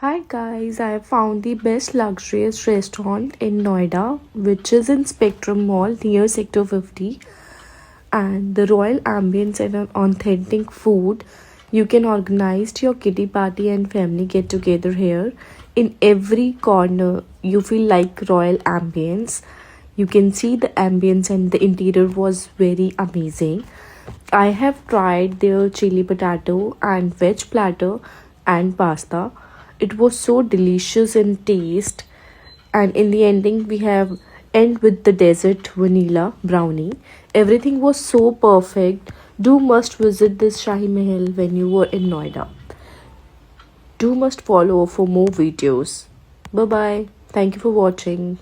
Hi guys, I have found the best luxurious restaurant in Noida, which is in Spectrum Mall near Sector 50. And the royal ambience and an authentic food. You can organize your kitty party and family get together here. In every corner, you feel like royal ambience. You can see the ambience and the interior was very amazing. I have tried their chili potato and veg platter and pasta. It was so delicious in taste. And in the ending, we have end with the desert vanilla brownie. Everything was so perfect. Do must visit this Shahi Mahal when you were in Noida. Do must follow for more videos. Bye bye. Thank you for watching.